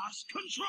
lost control.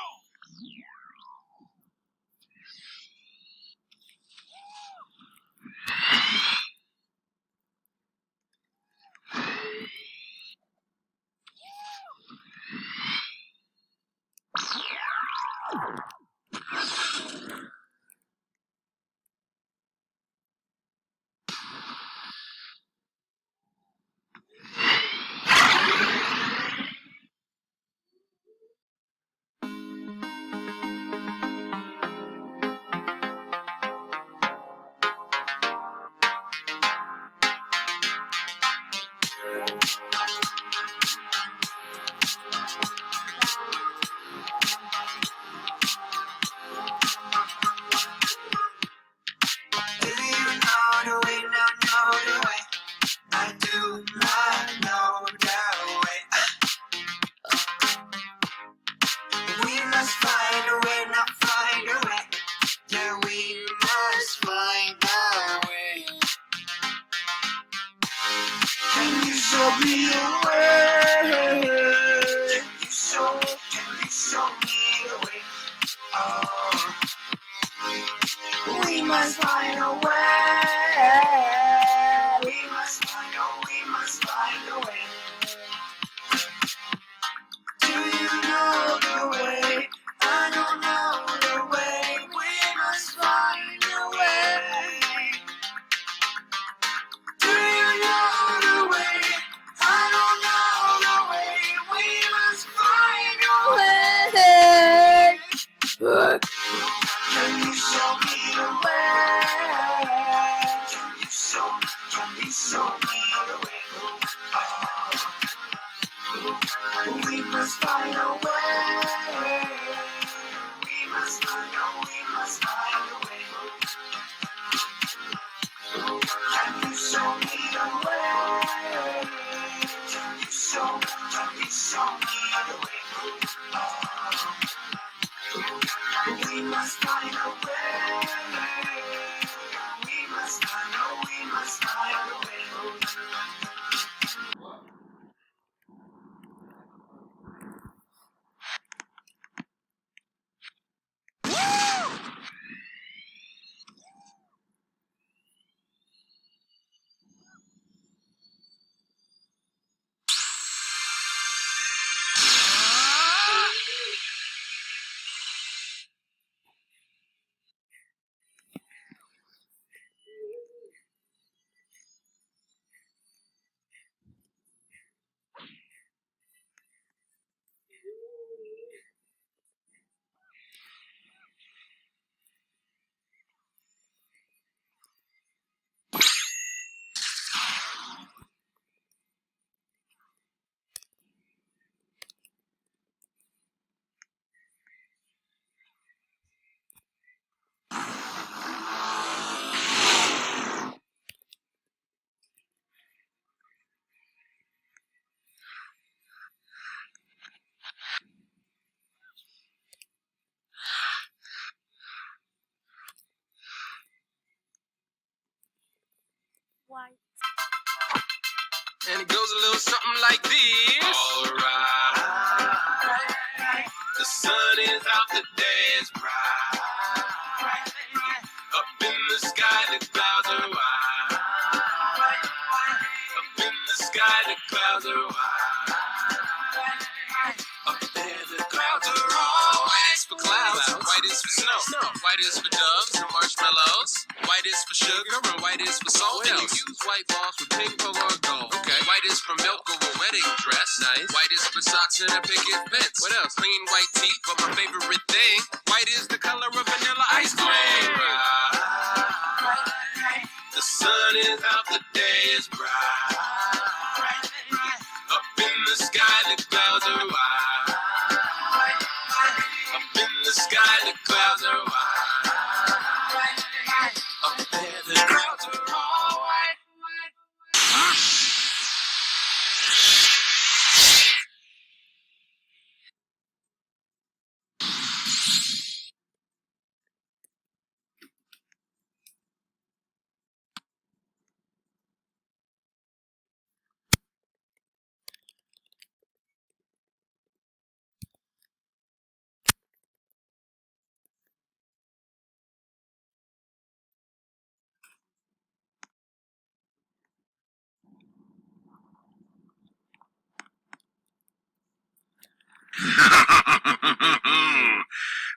Do you know the way? No, know the way. I do not know the way. We must find a way, not find a way. Yeah, we must find a way. Can you show me a way? Can you show me a way? Oh, we must find a way. We must find a way. Do you know the way? I don't know the way. We must find a way. Do you know the way? I don't know the way. We must find a way. Can you show me the way? Can you show me the way? We must find a way. We must find a way. Can you show me the way? Can you show me the way? We must find a way. We must find a way. And it goes a little something like this. Alright. The sun is out, the day is bright. Up in the sky, the clouds are wide. Up in the sky, the clouds are wide. Up there, the clouds are all white is for clouds, white is for snow, white is for doves and marshmallows, white is for sugar and white is for salt. And you use white balls for pink, purple, or gold. Okay. White is for milk or a wedding dress. Nice. White is for socks and a picket fence. What else? Clean white teeth, but my favorite thing, white is the color of vanilla ice cream. The sun is out, the day is bright. Up in the sky, the clouds are wide. Up in the sky, the clouds are wide. Up there, the clouds are all white.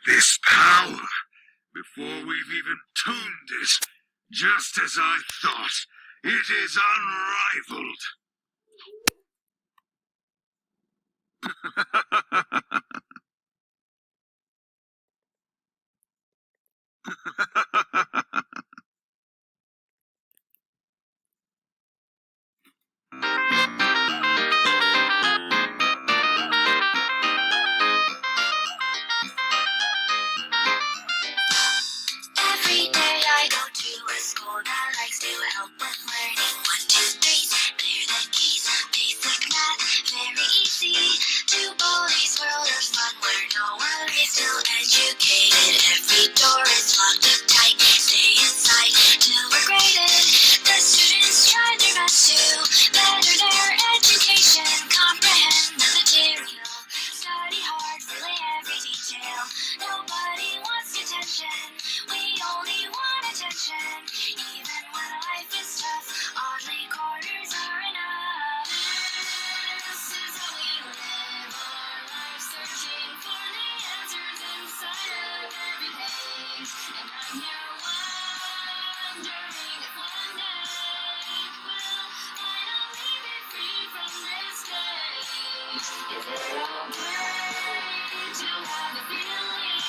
This power, before we've even tuned it, just as I thought, it is unrivaled. Every day I go to a school that likes to help with learning. 1, 2, 3, clear the keys. Basic math, very easy. To Baldi's world of fun where no one is still educated. Every door is locked up tight. Stay inside till we're graded. The students try their best to better their education. Comprehend the material. Study hard, relay every detail. Nobody wants detention. We only want attention. Even when life is tough, oddly quarters are enough. This is how we live our life, searching for the answers inside of every page. And I'm here wondering if one day we'll finally be free from this cage. Is it okay to have the feeling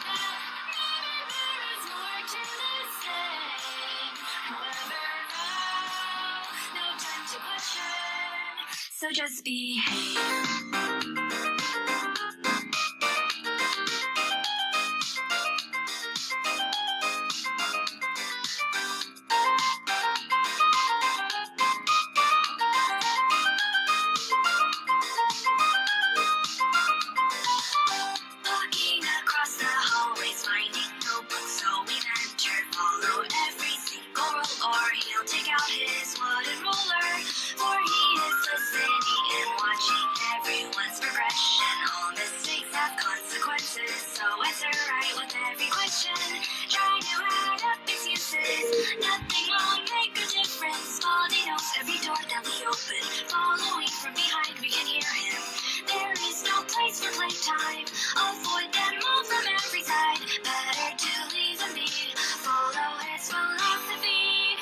that maybe there is more to this game? However, no time to question, so just behave. Walking across the hallways, finding notebooks, so we entered. Follow every single rule, or he'll take out his wooden ruler. For he is listening and watching everyone's progression. All mistakes have consequences, so answer right with every question. Try to add up excuses, nothing will make a difference. Baldi knows every door that we open. Following from behind, we can hear him. There is no place for playtime. Avoid them all from every side. Better to leave them be. Follow his philosophy.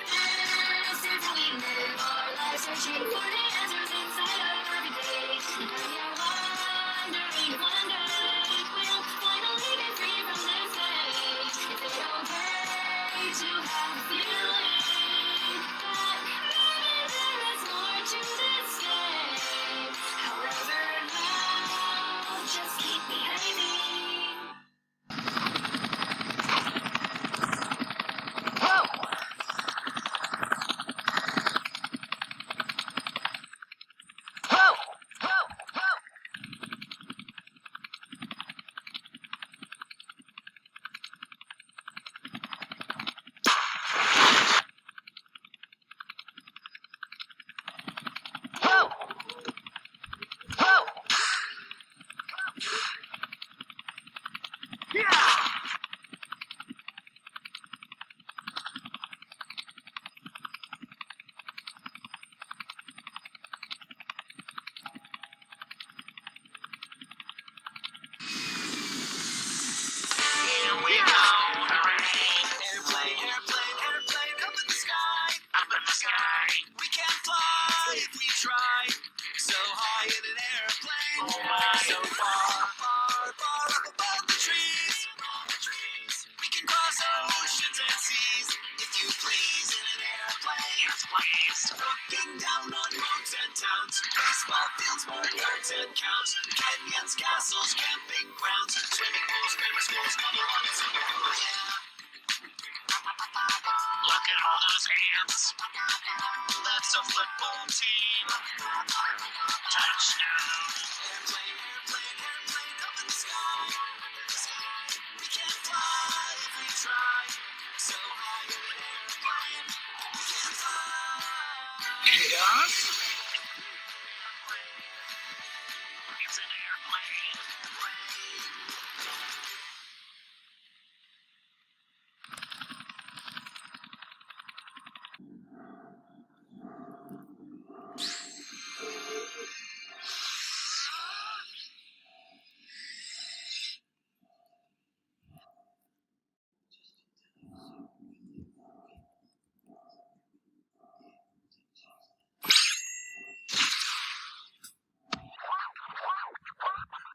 This is how we live our lives, searching for the answers inside of every day. And now you're wondering if one day we'll finally be free from this cage. Is it okay to have the feeling that maybe there is more to this game? However, now just keep behaving. Here we go. Airplane, airplane, airplane up in the sky. Up in the sky. We can fly if we try. So high in an airplane. Oh my. So far, far, far up above the trees. We can cross oceans and seas. If you please, in an airplane. Yes, please. Looking down on roads and towns. Baseball fields, barnyards and cows. Canyons, castles, camping grounds. Swimming pools, grammar schools, mother on the summer pool. Yeah. Look at all those hands. That's a football team. Touchdown. Airplane, airplane, airplane up in the sky. We can fly if we try. So high in an airplane. We can fly. Yes? It's an airplane.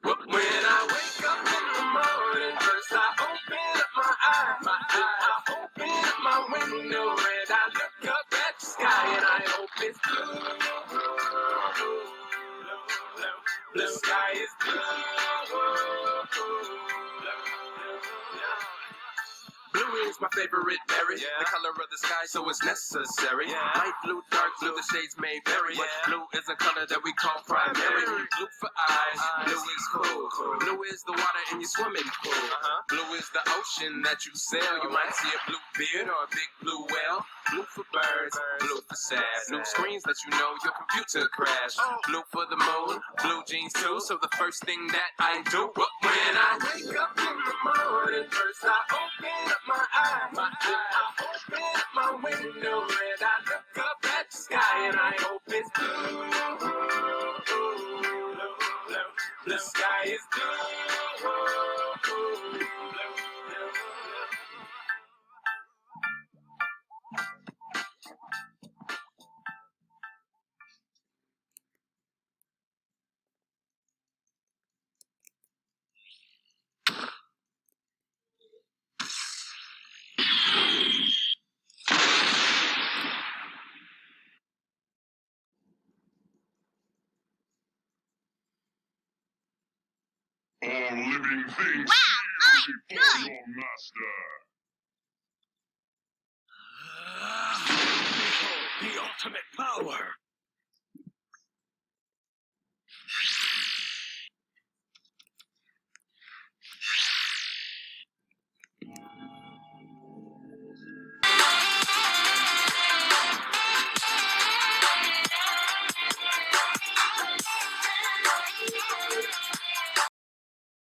When I wake up in the morning, first I open up my eyes. I open up my window and I look up at the sky and I hope it's blue. The sky is Blue is my favorite berry. The color of the sky, so it's necessary. Light blue, dark blue, the shades may vary. But blue is a color that we call primary. Blue for eyes, blue is cool. Blue is the water in your swimming pool. Blue is the ocean that you sail. You might see a blue beard or a big blue whale. Blue for birds, blue for sad. Blue screens let you know your computer crashed. Blue for the moon, blue jeans too. So the first thing that I do when I wake up in the morning, first I open up my eyes. I open up my window and I look up at the sky and I hope it's blue. The sky is blue. All living things Wow, before your master. The ultimate power.